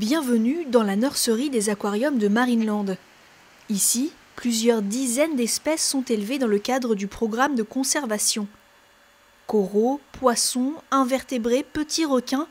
Bienvenue dans la nurserie des aquariums de Marineland. Ici, plusieurs dizaines d'espèces sont élevées dans le cadre du programme de conservation. Coraux, poissons, invertébrés, petits requins,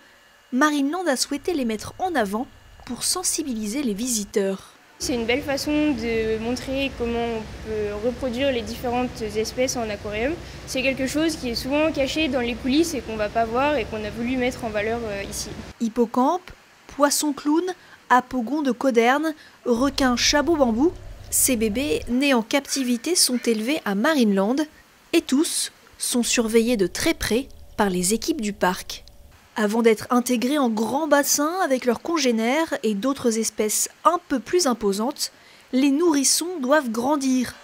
Marineland a souhaité les mettre en avant pour sensibiliser les visiteurs. C'est une belle façon de montrer comment on peut reproduire les différentes espèces en aquarium. C'est quelque chose qui est souvent caché dans les coulisses et qu'on ne va pas voir et qu'on a voulu mettre en valeur ici. Hippocampe, poisson clown, apogon de Coderne, requin chabot-bambou, ces bébés nés en captivité sont élevés à Marineland et tous sont surveillés de très près par les équipes du parc. Avant d'être intégrés en grands bassins avec leurs congénères et d'autres espèces un peu plus imposantes, les nourrissons doivent grandir.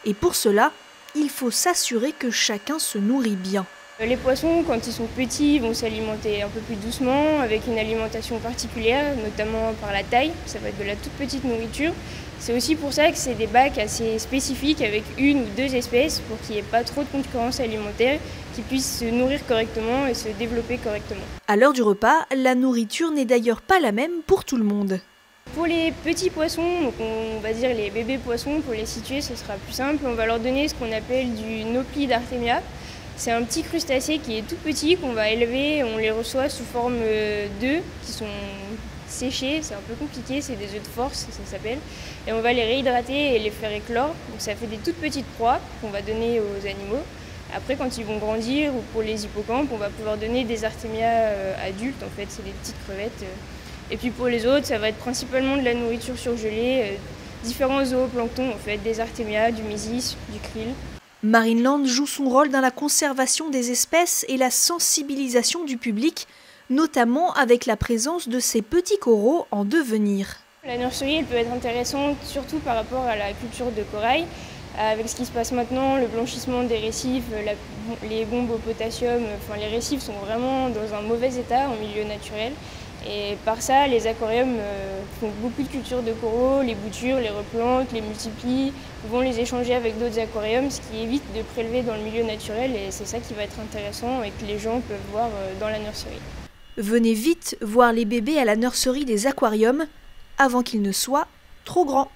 Et pour cela, il faut s'assurer que chacun se nourrit bien. Les poissons, quand ils sont petits, vont s'alimenter un peu plus doucement, avec une alimentation particulière, notamment par la taille. Ça va être de la toute petite nourriture. C'est aussi pour ça que c'est des bacs assez spécifiques avec une ou deux espèces pour qu'il n'y ait pas trop de concurrence alimentaire, qu'ils puissent se nourrir correctement et se développer correctement. À l'heure du repas, la nourriture n'est d'ailleurs pas la même pour tout le monde. Pour les petits poissons, donc on va dire les bébés poissons, pour les situer ce sera plus simple, on va leur donner ce qu'on appelle du Nauplides artemia. C'est un petit crustacé qui est tout petit, qu'on va élever, on les reçoit sous forme d'œufs qui sont séchés, c'est un peu compliqué, c'est des œufs de force, ça s'appelle. Et on va les réhydrater et les faire éclore, donc ça fait des toutes petites proies qu'on va donner aux animaux. Après, quand ils vont grandir, ou pour les hippocampes, on va pouvoir donner des artémias adultes, en fait, c'est des petites crevettes. Et puis pour les autres, ça va être principalement de la nourriture surgelée, différents zooplanctons, en fait, des artémias, du mésis, du krill. Marineland joue son rôle dans la conservation des espèces et la sensibilisation du public, notamment avec la présence de ces petits coraux en devenir. La nurserie elle peut être intéressante surtout par rapport à la culture de corail. Avec ce qui se passe maintenant, le blanchissement des récifs, les bombes au potassium, enfin, les récifs sont vraiment dans un mauvais état en milieu naturel. Et par ça, les aquariums font beaucoup de cultures de coraux, les boutures, les replantent, les multiplient, vont les échanger avec d'autres aquariums, ce qui évite de prélever dans le milieu naturel et c'est ça qui va être intéressant et que les gens peuvent voir dans la nurserie. Venez vite voir les bébés à la nurserie des aquariums avant qu'ils ne soient trop grands.